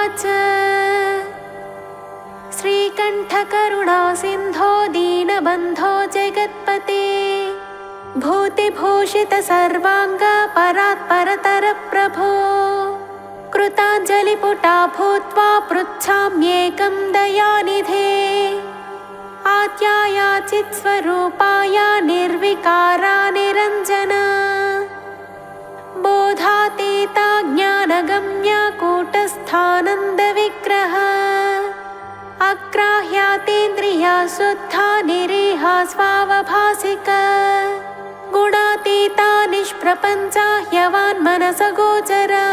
उवाच श्रीकण्ठकरुणा सिन्धो दीनबन्धो जगत्पते भूतिभूषित सर्वाङ्ग परात्परतर प्रभो कृताञ्जलिपुटा भूत्वा पृच्छाम्येकं दयानिधे आद्यायाचित् स्वरूपाय निर्विकारा निरञ्जना बोधातीता ज्ञानगम्य कूटस्थानन्दविग्रह अग्राह्यातीन्द्रिया शुद्धा निरीहा स्वावभासिका गुणातीता निष्प्रपञ्चा ह्यवान्मनसगोचरा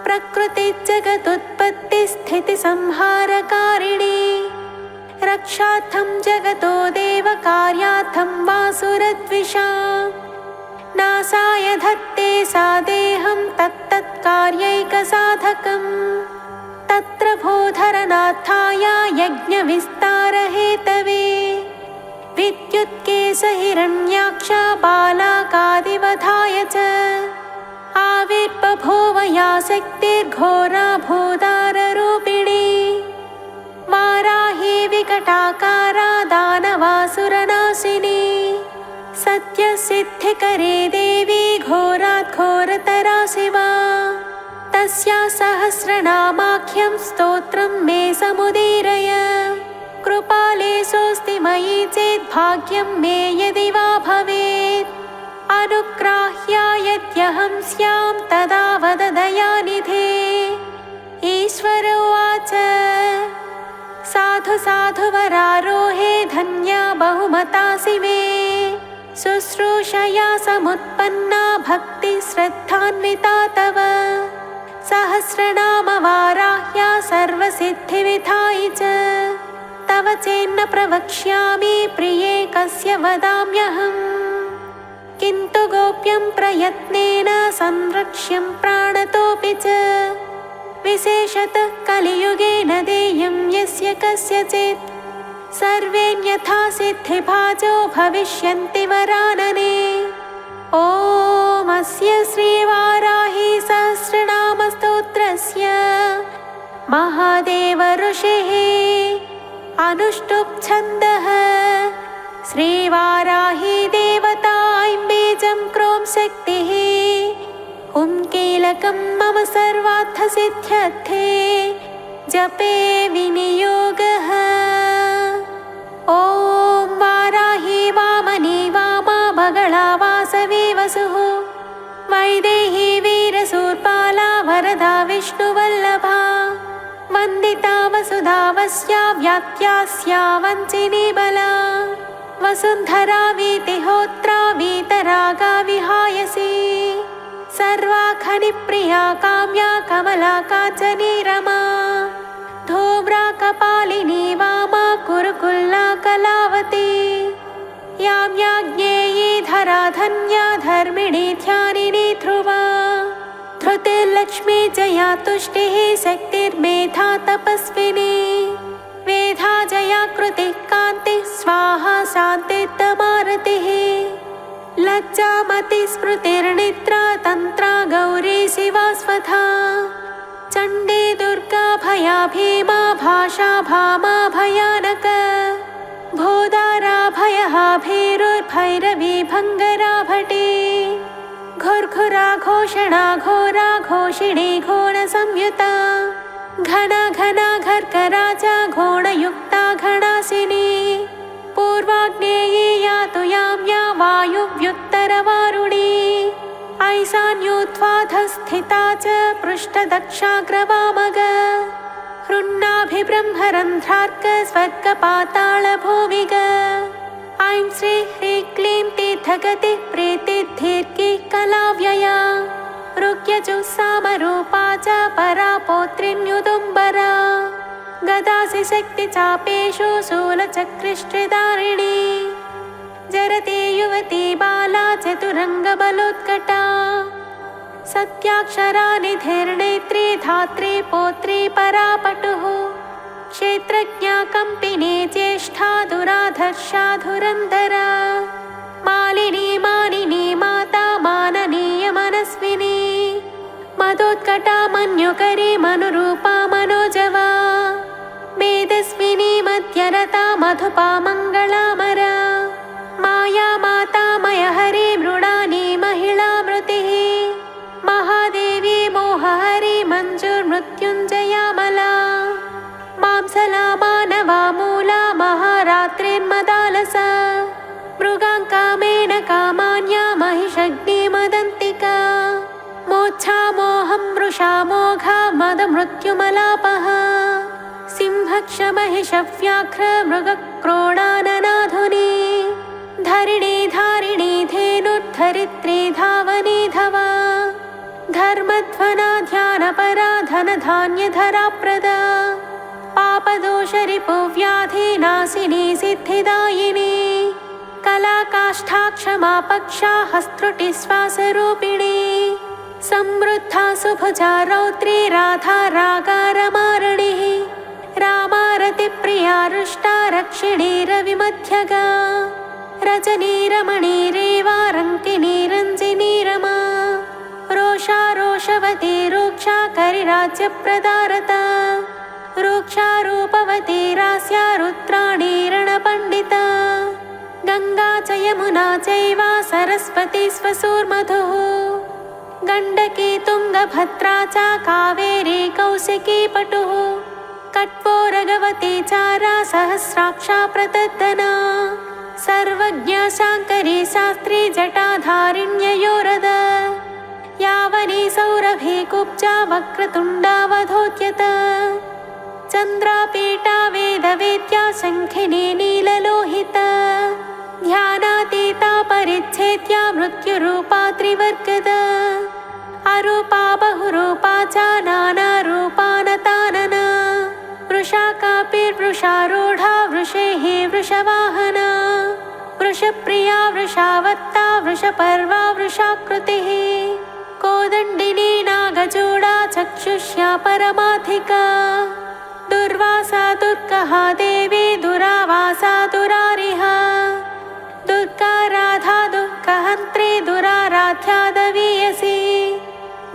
प्रकृतिजगदुत्पत्तिस्थितिसंहारकारिणी रक्षार्थं जगतो देवकार्यार्थं वासुरद्विषा नासाय धत्ते सा देहं तत्तत्कार्यैकसाधकम् तत्र भूधरनाथाय यज्ञविस्तारहेतवे विद्युत्केशहिरण्याक्ष बालाकादिवधाय च आविर्बभूव या शक्तिर्घोरा भूताररूपिणी वाराही विकटाकारा दानवासुरनाशिनी सत्यसिद्धिकरे देवी घोरात्-घोरतरा शिवा तस्या सहस्रनामाख्यं स्तोत्रं मे समुदीरय कृपाले सोऽस्ति मयि चेत् भाग्यं मे यदि वा भवेत् अनुग्राह्या यद्यहं स्यां तदा वद दयानिधे ईश्वर उवाच साधु साधु वरारोहे धन्या बहुमता शिवे शुश्रूषया समुत्पन्ना भक्तिश्रद्धान्विता तव सहस्रनाम वाराह्या सर्वसिद्धिविधायि च तव चेन्न प्रवक्ष्यामि प्रिये कस्य वदाम्यहम् किन्तु गोप्यं प्रयत्नेन संरक्ष्यं प्राणतोऽपि च विशेषतः कलियुगे न देयं यस्य कस्यचित् सर्वेऽन्यथा सिद्धिभाजो भविष्यन्ति वरानने ॐ अस्य श्रीवाराही सहस्रनामस्तोत्रस्य महादेव ऋषिः अनुष्टुप् छन्दः श्रीवाराही देवता ऐं बीजं क्रों शक्तिः हुं कीलकं मम सर्वार्थसिद्ध्यर्थे जपे विनियोगः ॐ वाराही वामनी वामा बगला वासवी वसुः वैदेही वीरशूर्पाला वरदा विष्णुवल्लभा वन्दिता वसुधा वस्या व्यात्यास्या वञ्चिनी बला वसुन्धरा वीतिहोत्रा वीतरागा विहायसी सर्वाखनिप्रिया काम्या कमला काचनी रमा धूम्रा कपालिनी वामा कुरुकुल्ला कलावती यां याज्ञेयी धरा धन्या धर्मिणी ध्यानिनी ध्रुवा धृतिर्लक्ष्मी जया तुष्टिः शक्तिर्मेधा तपस्विनी वेधा जया कृतिः कान्तिः स्वाहा शान्तिर्दमारतिः लज्जामति स्मृतिर्निद्रा तन्त्रा गौरी शिवा स्वधा चण्डी दुर्गा भया भीमा भाषा भामा भयानक भूदारा भयहा भीरुर्भैरवी भङ्गरा भटी घोर्घुरा घोषणा घोरा घोषिणी घोणसंयुता घना घना घर्कराजा घोणयुक्ता घणासिनी पूर्वाग्नेयी यातु यां या वायुव्युत्तरवारुणी ऐशान्योद्ध्वाधस्थिता च पृष्ठदक्षाग्रवामग हृन्नाभिब्रह्मरन्ध्रार्क स्वर्गपातालभूमिग ऐं श्री ह्रीं क्लीं तीर्थगतिः प्रीतिर्दीर्घिः कलाव्यया ऋग्यजुस्सामरूपा च परा पौत्रीन्युदुम्बरा गदासि शक्तिचापेषु शूलचक्रिष्टिधारिणी जरति युवती बाला चतुरङ्गबलोत्कटा सत्याक्षरा निधिर्नेत्री धात्री पौत्री परापटुः क्षेत्रज्ञा कम्पिनी ज्येष्ठा दुराधर्षा धुरन्धरा मालिनी मानिनी माता माननीय मनस्विनी मदोत्कटा मन्युकरी मनुरूपा मनोजवा मेदस्विनी मध्यरता मधुपा मङ्गलामरा माया मातामय हरि मृडानी महिलामृतिः महादेवी मोहहरि मञ्जुर्मृत्युञ्जयामला मांसला मानवा मूला महारात्रिर्मदालसा मृगाङ्कामेन कामान्या महिषग्निमदन्तिका मोच्छा मोहं मृषा मोघा मदमृत्युमलापः सिंहक्षमहिषव्याघ्र मृगक्रोडाननाधुनी धरिणी धारिणी धेनुर्धरित्री धावनी धवा धर्मध्वना ध्यानपरा धनधान्यधरा प्रदा पापदोषरिपुव्याधिनाशिनी सिद्धिदायिनी कलाकाष्ठा क्षमा पक्षा हस्त्रुटिश्वासरूपिणी समृद्धा सुभुजा रौद्री राधा रागारमारणिः रामारतिप्रिया रुष्टा रक्षिणी रविमध्यगा रजनी रमणी रेवा रङ्किनी रञ्जिनी रमा रोषा रोषवती रूक्षा करिराज्यप्रदारता रूक्षा रूपवती रास्या रुद्राणी रणपण्डिता गङ्गा च यमुना चैव सरस्वती स्वसूर्मधुः गण्डकी तुङ्गभद्रा च कावेरी कौशिकी पटुः कट्वो रगवती चारा सहस्राक्षा प्रतद्धना सर्वज्ञा शाङ्करी शास्त्री जटाधारिण्ययोरद यावनी सौरभी कुब्जा वक्रतुण्डावधोद्यत चन्द्रापीठा वेदवेद्या शङ्खिनी नीललोहिता ध्यानातीता परिच्छेद्या मृत्युरूपा त्रिवर्गदा अरूपा बहुरूपा च नानारूपा नतानना वृषा कापिर्वृषारूढा वृषेः वृषवाहना वृषप्रिया वृषावत्ता वृषपर्वा वृषाकृतिः कोदण्डिनी नागजूडा चक्षुष्या परमाधिका दुर्वासा दुर्गहा देवी दुरावासा दुरारिहा दुर्गा राधा दुःखहन्त्री दुराराध्या दवीयसी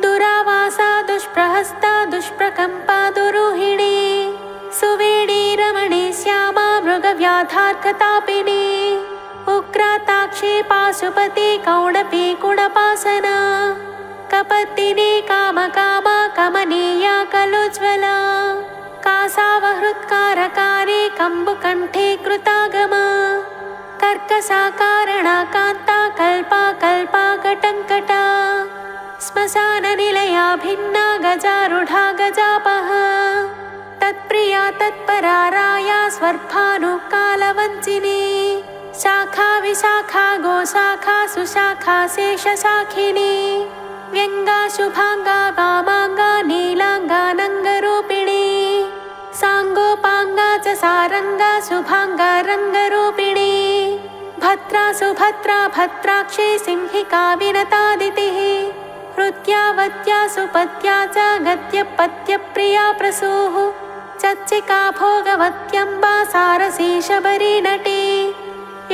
दुरावासा दुष्प्रहस्ता दुष्प्रकम्पा दुरूहिणी सुवेणी रमणी श्यामा मृगव्याधार्कतापिनी उग्राताक्षी पाशुपति कौडपी कुणपासना कपत्तिनी कामकामा कमनीया कलोज्ज्वला कासावहृत्कारकारी कम्बुकण्ठे कृतागमा कर्कसाकारणा कान्ता कल्पा कल्पा कटङ्कटा श्मशाननिलया भिन्ना गजारूढा गजापः तत्प्रिया तत्परा राया स्वर्भानुकालवञ्चिनी शाखा विशाखा गोशाखा सुशाखा शेषशाखिनी व्यङ्गा शुभाङ्गा वामाङ्गा नीलाङ्गा नङ्गरूपिणी साङ्गोपाङ्गा च सारङ्गा शुभाङ्गा रङ्गरूपिणी भद्रा सुभद्रा भद्राक्षी सिंहिका विनतादितिः हृद्यावत्या सुपत्या च गद्यपत्यप्रिया प्रसूः चच्चिका भोगवत्यम्बा सारसी शबरी नटी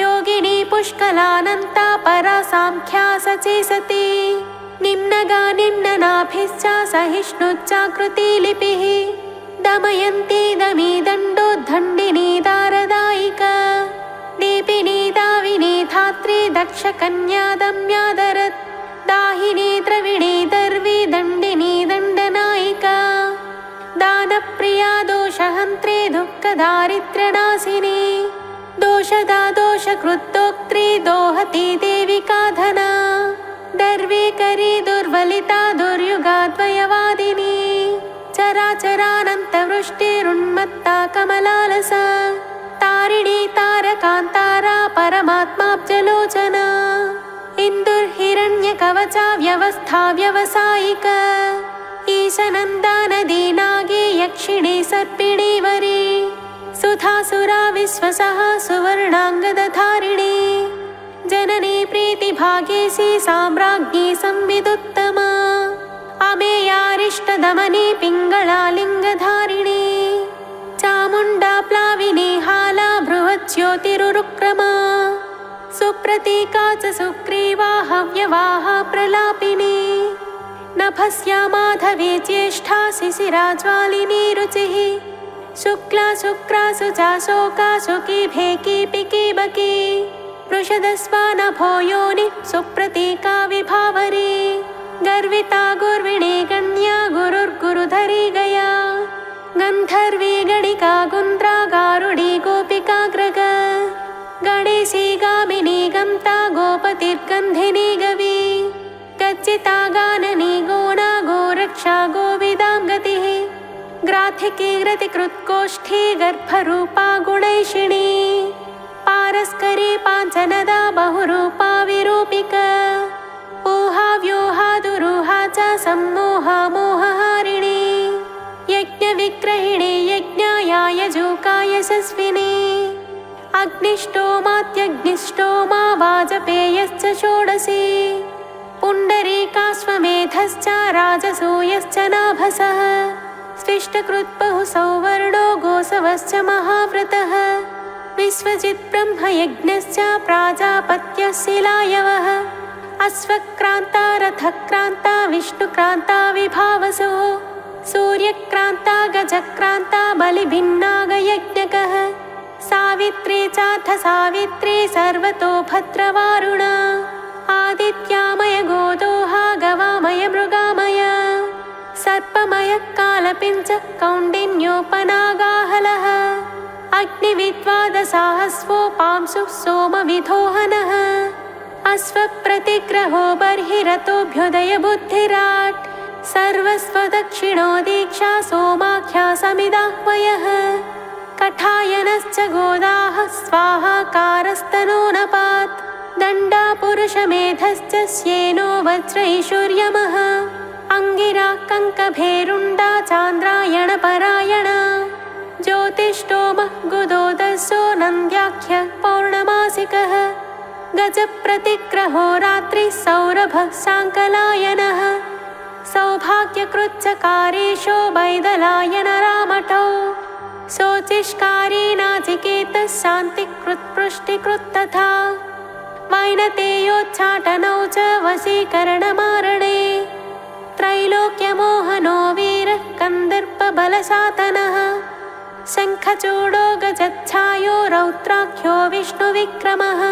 योगिनी पुष्कलानन्ता परा साङ्ख्या सची सती निम्नगा निम्ननाभिश्च सहिष्णुच्चाकृती लिपिः दमयन्ती दमी दण्डोद्धण्डिनी दारदायिका दीपिनी दाविनी धात्री दक्षकन्या दम्यादरत् दाहिनी द्रविणी दर्वी दण्डिनी दण्डनायिका दानप्रिया दोषहन्त्री दुःखदारिद्र्यनाशिनी दोषदा दोषकृत्तोक्त्री दोहती देविका धना दर्वीकरी दुर्वलिता दुर्युगाद्वयवादिनी चराचरानन्तवृष्टिरुन्मत्ता कमलालसा तारिणी तारकान्तारा परमात्माब्जलोचना इन्दुर्हिरण्यकवचा व्यवस्था व्यवसायिका ईशनन्दानदी नागी यक्षिणी सर्पिणी वरी सुधासुरा विश्वसः सुवर्णाङ्गदधारिणी जननी प्रीतिभागेशी साम्राज्ञी संविदुत्तमा अमेयारिष्टदमनी पिङ्गळालिङ्गधारिणी चामुण्डा प्लाविनी हाला बृहज्योतिरुरुक्रमा सुप्रतीका च सुग्रीवा हव्यवाहा प्रलापिनी नभस्या माधवी ज्येष्ठा शिशिराज्वालिनी रुचिः शुक्ला शुक्रासु चाशोकासु कीभेकी पिकीबकी वृषदस्वानभो योनि सुप्रतीका विभावरी गर्विता गुर्विणी गण्या गुरुर्गुरुधरी गया गन्धर्वी गणिका गुन्द्रा गारुडी गोपिका ग्रग गणेशी गामिनी गन्ता गोपतिर्गन्धिनी गवी गज्जिता गाननी गोणा गोरक्षा गोविदां गतिः ग्राथिकी रतिकृत्कोष्ठी गर्भरूपा गुणैषिणी पारस्करी पाञ्चनदा बहुरूपा विरूपिका ऊहा व्यूहा दुरूहा च सम्मोहा मोहहारिणी यज्ञविग्रहिणी यज्ञाया यजूका यशस्विनी अग्निष्टोमात्यग्निष्टोमा वाजपेयश्च षोडशी पुण्डरीकाश्वमेधश्च राजसूयश्च नाभसः स्विष्टकृद्बहुसौवर्णो गोसवश्च महाव्रतः विश्वजित् ब्रह्मयज्ञश्च प्राजापत्यः शिलायवः अश्वक्रान्ता रथक्रान्ता विष्णुक्रान्ता विभावसो सूर्यक्रान्ता गजक्रान्ता बलिभिन्नागयज्ञकः सावित्री चाथ सावित्री सर्वतो भद्रवारुणा आदित्यामय गोदोहा गवामय मृगामय सर्पमय कालपिञ्च कौण्डिन्योपनागाहलः अग्निविद्वादसाहस्वो पांसुः सोमविधोहनः अश्वप्रतिग्रहो बर्हिरतोऽभ्युदय बुद्धिराट् सर्वस्वदक्षिणो दीक्षा सोमाख्या समिदाह्वयः कठायनश्च गोदाः स्वाहाकारस्तनूनपात् दण्डा पुरुषमेधश्च श्येनो वज्रैशूर्यमः अङ्गिरा कङ्कभेरुण्डा चान्द्रायणपरायणा ज्योतिष्टोमः गुदोदसो नन्द्याख्यः पौर्णमासिकः गजप्रतिग्रहो रात्रिः सौरभः साङ्कलायनः सौभाग्यकृच्चकारेशो वैदलायन रामठौ शोचिष्कारी नाचिकेतः शान्तिकृत्पृष्टिकृत् तथा वैनतेयोच्चाटनौ च वशीकरणमारणे त्रैलोक्यमोहनो वीरः कन्दर्पबलशातनः शङ्खचूडो गजच्छायो रौद्राख्यो विष्णुविक्रमः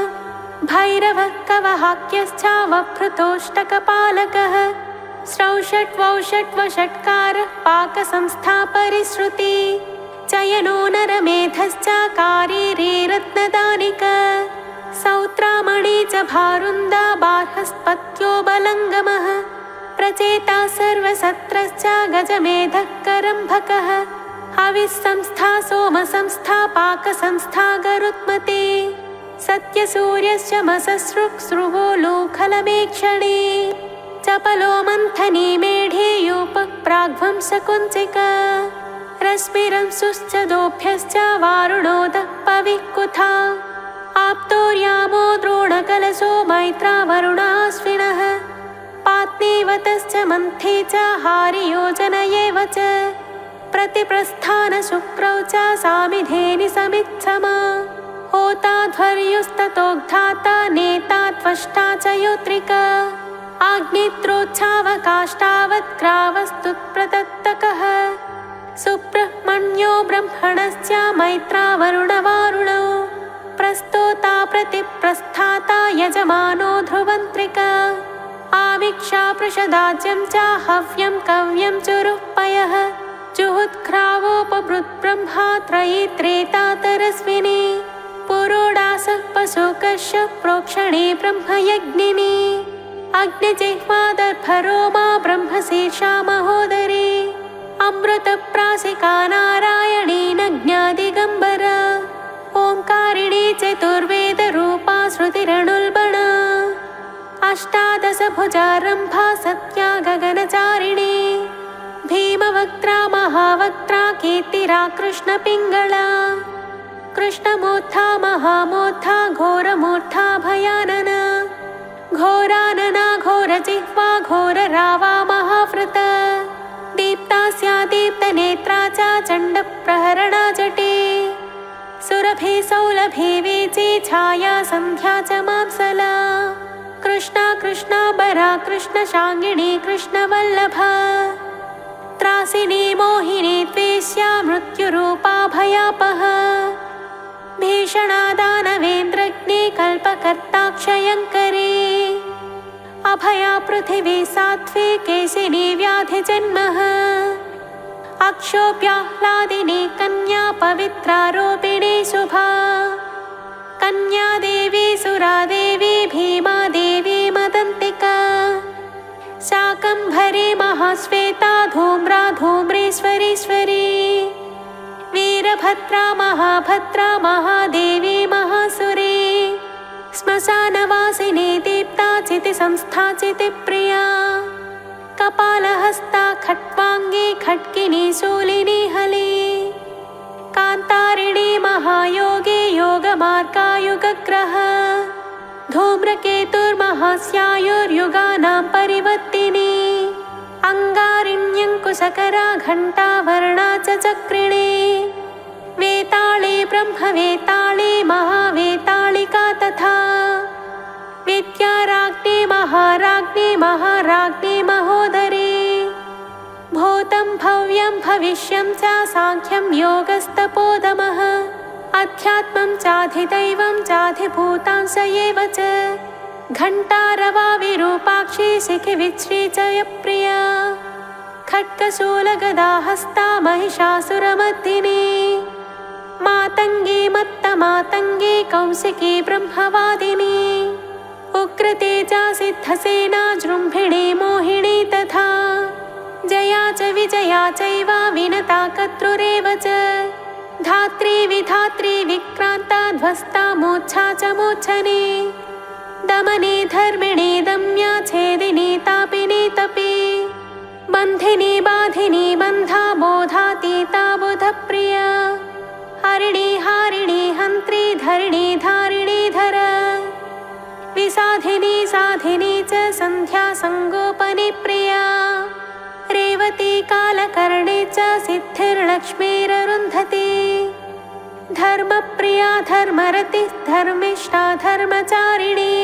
भैरवः कवहाक्यश्च वभृतोष्टकपालकः श्रौषट्वौषट्वषट्कारः पाकसंस्था परिश्रुति चयनो नरमेधश्च कारीरे रत्नदानिका सौत्रामणि च भारुन्दा बार्हस्पत्यो बलङ्गमः प्रचेता सर्वसत्रश्च गजमेधः करम्भकः हविस्संस्था सोमसंस्था पाकसंस्था गरुत्मते सत्यसूर्यश्च मससृक्सृवो लोखलमेक्षणे चपलो मन्थनी मेढे यूपः प्राग्ध्वंसकुञ्चिका रश्मिरंसुश्च दोभ्यश्च वारुणोदः पविकुथा आप्तोर्यामो द्रोणकलशो मैत्रावरुणाश्विनः पात्नीवतश्च मन्थे च हारियोजनयेव च प्रतिप्रस्थानशुक्रौ च सामिधेनि समित्समा होताध्वर्युस्ततोग्धाता नेता त्वष्टा च योत्रिका आग्नित्रोच्छावकाष्ठावत्ग्रावस्तुत्प्रदत्तकः सुब्रह्मण्यो ब्रह्मणश्च मैत्रावरुणवारुणौ प्रस्तोता प्रतिप्रस्थाता यजमानो ध्रुवन्त्रिका आमिक्षा पृषदाज्यं च हव्यं कव्यं चुरुपयः जुहुत्क्रावोपभृद्ब्रह्मा त्रयी त्रेता तरस्विनी पुरोडासः पशुकश्च प्रोक्षणे ब्रह्मयज्ञिनी अग्निजिह्वादर्भरोमा ब्रह्मशीर्षा महोदरी अमृतप्रासिका नारायणी नज्ञादिगम्बरा ओङ्कारिणी चतुर्वेदरूपा श्रुतिरनुल्बणा अष्टादशभुजारम्भा सत्या गगनचारिणी भीमवक्त्रा महावक्त्रा कीर्तिरा कृष्णपिङ्गळा कृष्णमूर्धा महामूर्धा घोरमूर्धा भयानना घोरानना घोरजिह्वा घोररावा महाव्रता दीप्तास्या दीप्तनेत्रा च चण्डप्रहरणा जटे सुरभि सौलभि वीची छाया सन्ध्या च मांसला कृष्ण कृष्णा कृष्णाबरा कृष्णशाङ्गिनी कृष्णवल्लभा त्रासिनी मोहिनी त्वेष्या मृत्युरूपा भयापहा भीषणा दानवेन्द्रज्ञे कल्पकर्ता क्षयङ्करी अभया पृथिवी सात्वी केशिनी व्याधिजन्मः अक्षोभ्याह्लादिनी कन्या पवित्रारोपिणी शुभा कन्या देवी सुरादेवी भीमा देवी मदन्तिका शाकम्भरी महाश्वेता धूम्रा धूम्रेश्वरीश्वरी वीरभद्रा महाभद्रा महादेवी महासुरी श्मशानवासिनी दीप्ता चितिसंस्था चितिप्रिया कपालहस्ता खट्वाङ्गी खट्किनी शूलिनी हली कान्तारिणी महायोगी योगमार्गायुगग्रह धूम्रकेतुर्महास्यायुर्युगानां परिवर्तिनी अङ्गारिण्यङ्कुशकरा घण्टावर्णा च चक्रिणी वेताళी ब्रह्मवेताళी महावेताళिका तथा विद्याराज्ञी महाराज्ञी महाराज्ञी महोदरी भूतं भव्यं भविष्यं च साङ्ख्यं योगस्तपोदमः अध्यात्मं चाधिदैवं चाधिभूतांस एव च घण्टारवा विरूपाक्षी शिखिविच्छ्री च प्रिया खड्गशूलगदाहस्ता महिषासुरमर्दिनी मातङ्गी मत्तमातङ्गी कौशिकी ब्रह्मवादिनी उग्रतेजा सिद्धसेना जृम्भिणी मोहिनी तथा जया च विजया चैव विनता कर्तृरेव च धात्री विधात्री विक्रान्ता ध्वस्ता मोच्छा च मोचनी दमनी धर्मिणी दम्या छेदिनी तापिनी तपी बन्धिनी बाधिनी बन्धा बोधातीता बुधप्रिया हरिणी हारिणी हन्त्री धरिणी धारिणी धर विसाधिनी साधिनी च सन्ध्या संगोपनी प्रिया रेवती कालकर्णी च सिद्धिर्लक्ष्मीररुन्धती धर्मप्रिया धर्मरतिः धर्मिष्ठा धर्मचारिणी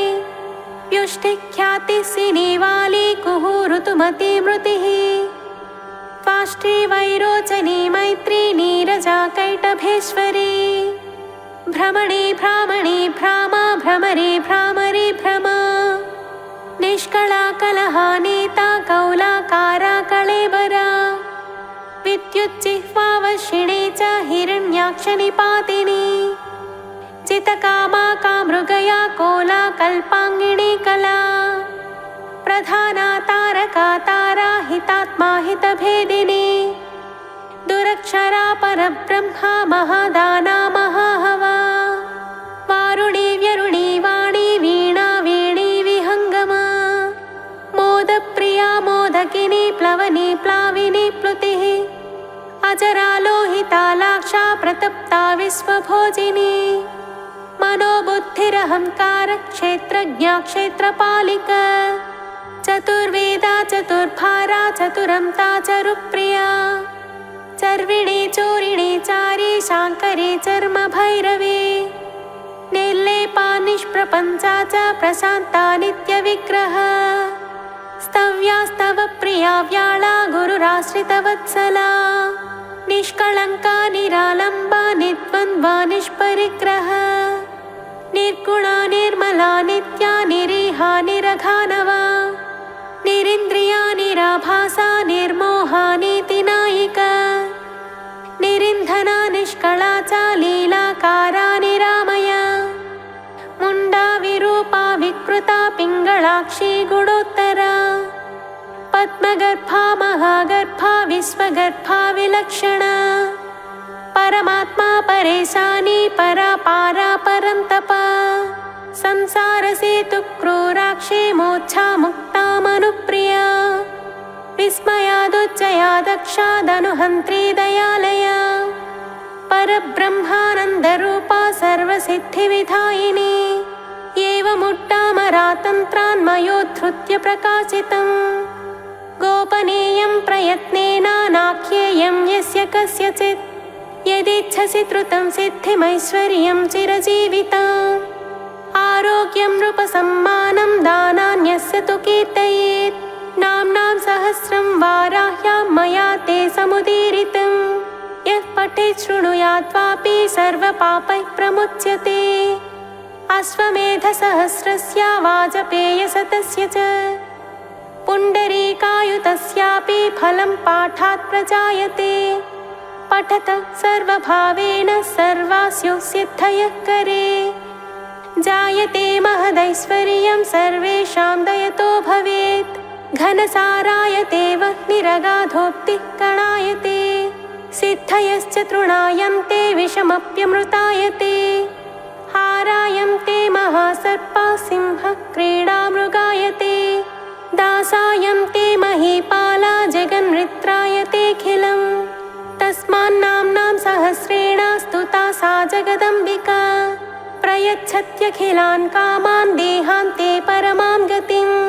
व्युष्टिख्यातिसिनी वाली कुहू ऋतुमती मृतिः त्वाष्ट्री वैरोचनी मैत्री नीरजा कैटभेश्वरी भ्रमणी भ्रामणी भ्रामा भ्रमरी भ्रामरी भ्रमा निष्कला कलहानीता कौलाकारा कळेबरा विद्युज्जिह्वावशिणी च हिरण्याक्षनिपातिनी जितकामा कामृगया कोला कल्पाङ्गिनी कला प्रधाना तारका तारा हितात्मा हितभेदिनी दुरक्षरा परब्रह्मा महादाना महाहवा वारुणी व्यरुणी वाणी वीणा वीणी विहङ्गमा मोदप्रिया मोदकिनी प्लवनी प्लाविनी प्लुतिः अजरा लोहिता लाक्षा प्रतप्ता विश्वभोजिनी मनोबुद्धिरहंकार क्षेत्रज्ञा क्षेत्रपालिका चतुर्वेदा चतुर्भारा चतुरन्ता चरुप्रिया चर्विणी चोरिणी चारी शाङ्करी चर्मभैरवी निर्लेपा निष्प्रपञ्चा च प्रशान्ता नित्यविग्रह स्तव्यास्तव प्रिया व्याळा गुरुराश्रितवत्सला निष्कळङ्का निरालम्बा निर्द्वन्द्वा निष्परिग्रह निर्गुणा निर्मला नित्या निरीहा निरघानवा निरिन्द्रिया निराभासा निर्मोहा नीतिनायिका निरिन्धना निष्कला च लीलाकारा निरामया मुण्डा विरूपा विकृता पिङ्गळाक्षी गुणोत्तरा पद्मगर्भा महागर्भा विश्वगर्भा विलक्षणा परमात्मा परेशानी परापारा परन्तपा संसारसेतु क्रूराक्षी मोक्षा मुक्ता मनुप्रिया विस्मयादुच्चया दक्षादनुहन्त्री दयालया परब्रह्मानन्दरूपा सर्वसिद्धिविधायिनी एवमुट्टामरातन्त्रान्मयोद्धृत्य प्रकाशितम् गोपनीयं प्रयत्नेन नाख्येयं यस्य कस्यचित् यदिच्छसि त्रुतं सिद्धिमैश्वर्यं चिरजीवितम् आरोग्यं नृपसम्मानं दानान्यस्य तु कीर्तयेत् नाम्नां सहस्रं वाराह्यां मया ते समुदीरितं यः पठेत् शृणुयात् वापि सर्वपापैः प्रमुच्यते अश्वमेधसहस्रस्य वाजपेयशतस्य च पुण्डरीकायुतस्यापि फलं पाठात् प्रजायते पठत सर्वभावेन सर्वास्यो सिद्धयः करे जायते महदैश्वर्यं सर्वेषां दयतो भवेत् घनसारायते वह्निरगाधोक्तिः कणायते सिद्धयश्च तृणायन्ते विषमप्यमृतायते हारायन्ते महासर्पा सिंहः क्रीडामृगायते दासायन्ते महीपाला जगन्मृत्रायतेऽखिलम् तस्मान्नाम्नां सहस्रेण स्तुता सा जगदम्बिका प्रयच्छत्यखिलान् कामान् देहान्ते परमां गतिम्